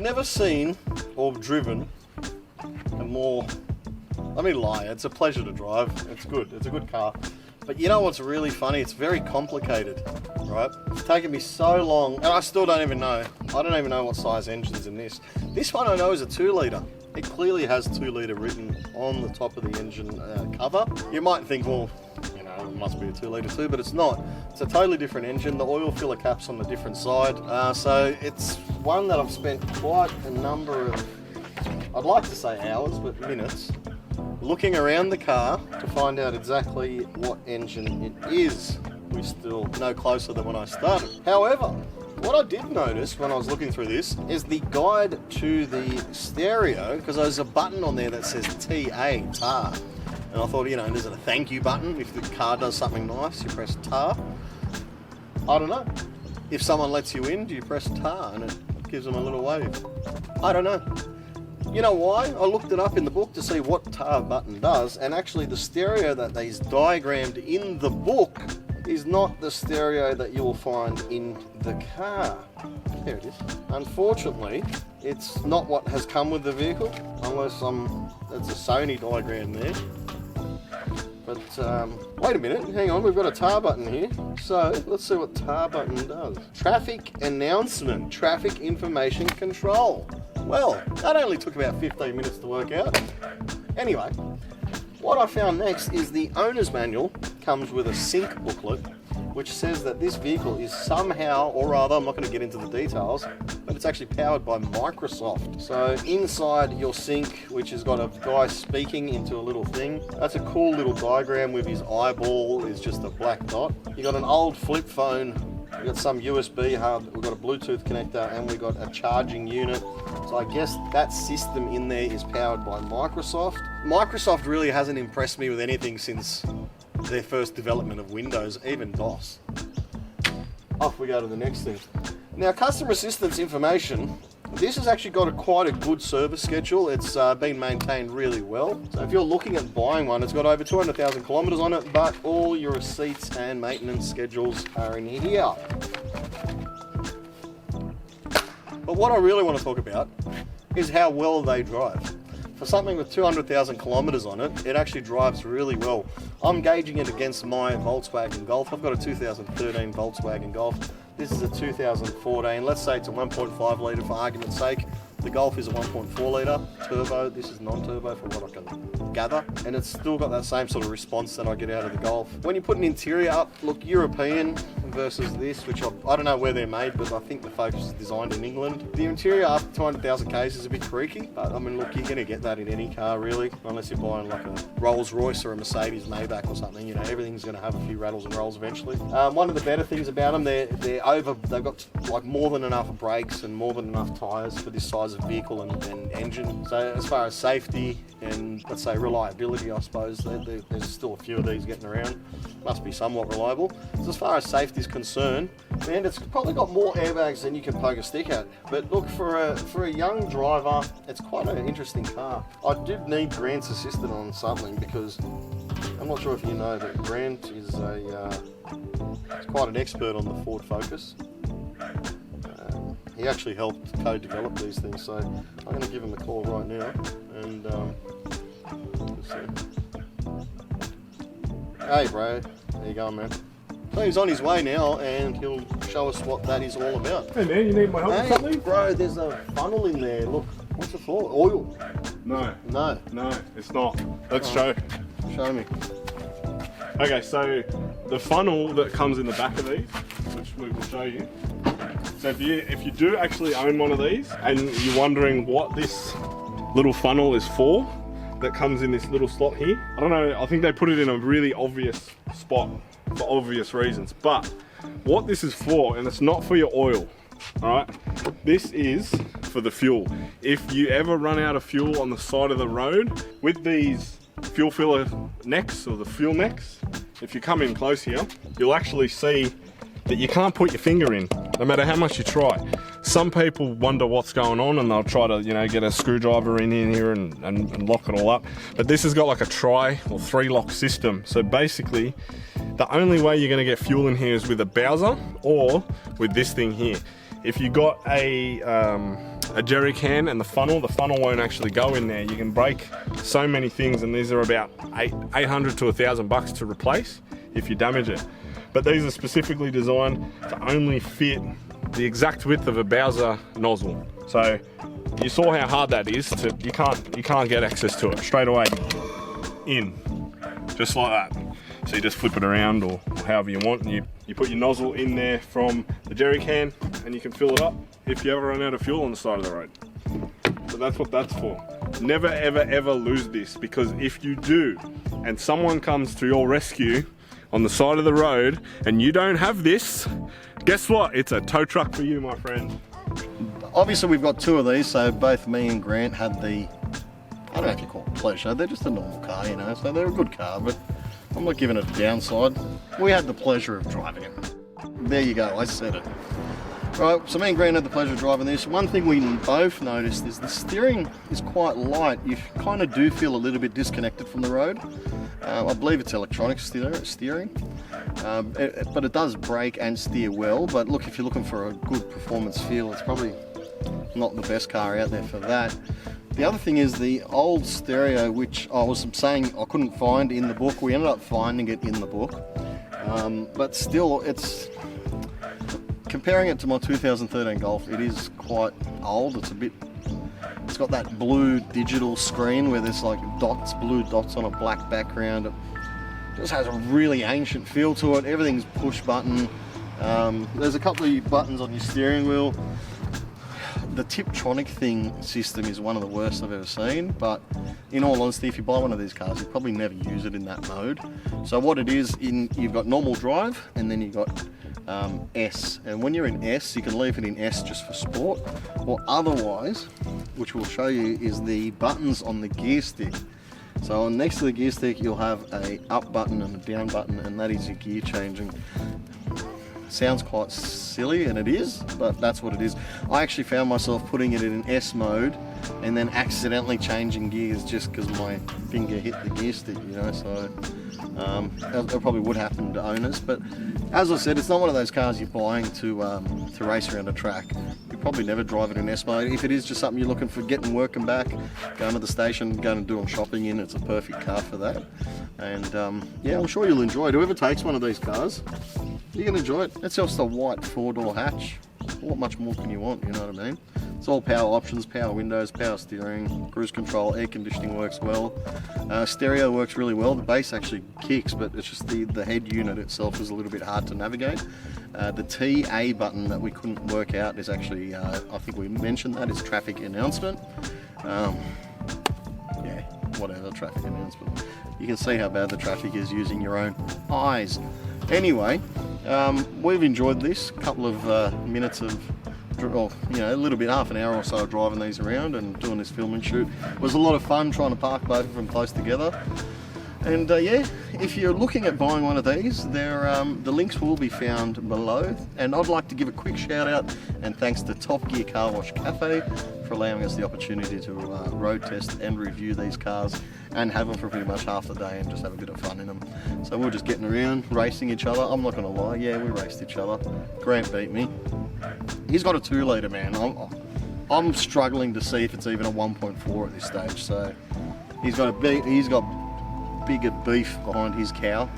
never seen or driven a more, let me lie, it's a pleasure to drive. It's good. It's a good car. But you know what's really funny? It's very complicated, right? It's taken me so long, and I still don't even know. I don't even know what size engine's in this. This one I know is a 2 litre. It clearly has 2 litre written on the top of the engine cover. You might think, well, you know, it must be a 2 litre too, but it's not. It's a totally different engine. The oil filler cap's on the different side. So it's one that I've spent quite a number of, I'd like to say hours, but minutes, looking around the car to find out exactly what engine it is. We're still no closer than when I started. However, what I did notice when I was looking through this is the guide to the stereo, because there's a button on there that says TA, tar. And I thought, you know, is it a thank you button? If the car does something nice, you press tar. I don't know. If someone lets you in, do you press tar and it gives them a little wave? I don't know. You know why? I looked it up in the book to see what tar button does, and actually the stereo that is diagrammed in the book is not the stereo that you will find in the car. There it is. Unfortunately, it's not what has come with the vehicle, unless it's a Sony diagram there. But wait a minute, hang on, we've got a tar button here. So let's see what tar button does. Traffic announcement, traffic information control. Well, that only took about 15 minutes to work out. Anyway, what I found next is the owner's manual comes with a sync booklet, which says that this vehicle is somehow, or rather, I'm not going to get into the details, but it's actually powered by Microsoft. So inside your sync, which has got a guy speaking into a little thing, that's a cool little diagram with his eyeball is just a black dot. You got an old flip phone, we got some USB hub, we've got a Bluetooth connector, and we got a charging unit. So I guess that system in there is powered by Microsoft. Microsoft really hasn't impressed me with anything since their first development of Windows, even DOS. Off we go to the next thing. Now, customer assistance information. This has actually got quite a good service schedule. It's been maintained really well. So if you're looking at buying one, it's got over 200,000 kilometers on it, but all your receipts and maintenance schedules are in here. But what I really want to talk about is how well they drive. For something with 200,000 kilometers on it, it actually drives really well. I'm gauging it against my Volkswagen Golf. I've got a 2013 Volkswagen Golf. This is a 2014. Let's say it's a 1.5 litre for argument's sake. The Golf is a 1.4 litre turbo. This is non-turbo from what I can gather. And it's still got that same sort of response that I get out of the Golf. When you put an interior up, look, European versus this, which I don't know where they're made, but I think the Focus is designed in England. The interior up 200,000 Ks is a bit creaky, but I mean, look, you're going to get that in any car really, unless you're buying like a Rolls Royce or a Mercedes Maybach or something. You know, everything's going to have a few rattles and rolls eventually. One of the better things about them, they've got like more than enough brakes and more than enough tyres for this size of vehicle and engine. So as far as safety and, let's say, reliability, I suppose, there's still a few of these getting around. Must be somewhat reliable. So as far as safety is concerned, man, it's probably got more airbags than you can poke a stick at. But look, for a young driver, it's quite an interesting car. I did need Grant's assistant on something because I'm not sure if you know, but Grant is he's quite an expert on the Ford Focus. He actually helped co-develop these things, so I'm going to give him a call right now and let's see. Hey bro, there you go, man. So he's on his way now and he'll show us what that is all about. Hey man, you need my help with something? Bro, there's a funnel in there. Look, what's it for? Oil? No. No. No, it's not. Let's show. Show me. Okay, so the funnel that comes in the back of these, which we will show you. So if you do actually own one of these and you're wondering what this little funnel is for, that comes in this little slot here. I don't know, I think they put it in a really obvious spot for obvious reasons, but what this is for, and it's not for your oil, all right? This is for the fuel. If you ever run out of fuel on the side of the road, with these fuel filler necks or the fuel necks, if you come in close here, you'll actually see that you can't put your finger in, no matter how much you try. Some people wonder what's going on and they'll try to, you know, get a screwdriver in here and lock it all up. But this has got like a tri or 3-lock system. So basically, the only way you're gonna get fuel in here is with a Bowser or with this thing here. If you got a a jerry can and the funnel won't actually go in there. You can break so many things, and these are about $800 to $1,000 to replace if you damage it. But these are specifically designed to only fit the exact width of a Bowser nozzle. So you saw how hard that is. You can't get access to it straight away. In, just like that. So you just flip it around or however you want, and you put your nozzle in there from the jerry can, and you can fill it up if you ever run out of fuel on the side of the road. So that's what that's for. Never ever ever lose this, because if you do and someone comes to your rescue on the side of the road and you don't have this, guess what? It's a tow truck for you, my friend. Obviously we've got two of these, so both me and Grant had the, I don't know if you call it pleasure, they're just a normal car, you know, so they're a good car, but I'm not giving it a downside. We had the pleasure of driving it. There you go, I said it. Right, so me and Grant had the pleasure of driving this. One thing we both noticed is the steering is quite light. You kind of do feel a little bit disconnected from the road. I believe it's electronic steering, but it does brake and steer well. But look, if you're looking for a good performance feel, it's probably not the best car out there for that. The other thing is the old stereo, which I was saying I couldn't find in the book. We ended up finding it in the book, but still, it's comparing it to my 2013 Golf. It is quite old. It's got that blue digital screen where there's like dots, blue dots on a black background. It just has a really ancient feel to it. Everything's push button. There's a couple of buttons on your steering wheel. The Tiptronic system is one of the worst I've ever seen, but in all honesty, if you buy one of these cars, you'll probably never use it in that mode. So what it is, you've got normal drive, and then you've got S, and when you're in S, you can leave it in S just for sport, or otherwise, which we'll show you, is the buttons on the gear stick. So next to the gear stick, you'll have a up button and a down button, and that is your gear changing. Sounds quite silly, and it is, but that's what it is. I actually found myself putting it in S mode and then accidentally changing gears just because my finger hit the gear stick, you know, so that probably would happen to owners. But as I said, it's not one of those cars you're buying to race around a track. You probably never drive it in S mode. If it is just something you're looking for getting work and back, going to the station, going and doing shopping in, it's a perfect car for that. And yeah, I'm sure you'll enjoy it. Whoever takes one of these cars, you can enjoy it. It's just a white 4-door hatch. What much more can you want, you know what I mean? It's all power options, power windows, power steering, cruise control, air conditioning works well. Stereo works really well. The bass actually kicks, but it's just the head unit itself is a little bit hard to navigate. The TA button that we couldn't work out is actually, I think we mentioned that, is traffic announcement. Yeah, whatever, traffic announcement. You can see how bad the traffic is using your own eyes. Anyway, we've enjoyed this couple of minutes of, well, you know, a little bit, half an hour or so driving these around and doing this filming shoot. It was a lot of fun trying to park both of them close together. And yeah, if you're looking at buying one of these, the links will be found below. And I'd like to give a quick shout out and thanks to Top Gear Car Wash Cafe for allowing us the opportunity to road test and review these cars and have them for pretty much half the day and just have a bit of fun in them. So we're just getting around, racing each other. I'm not going to lie, yeah, we raced each other. Grant beat me. He's got a 2-litre, man. I'm struggling to see if it's even a 1.4 at this stage. So he's got bigger beef behind his cow.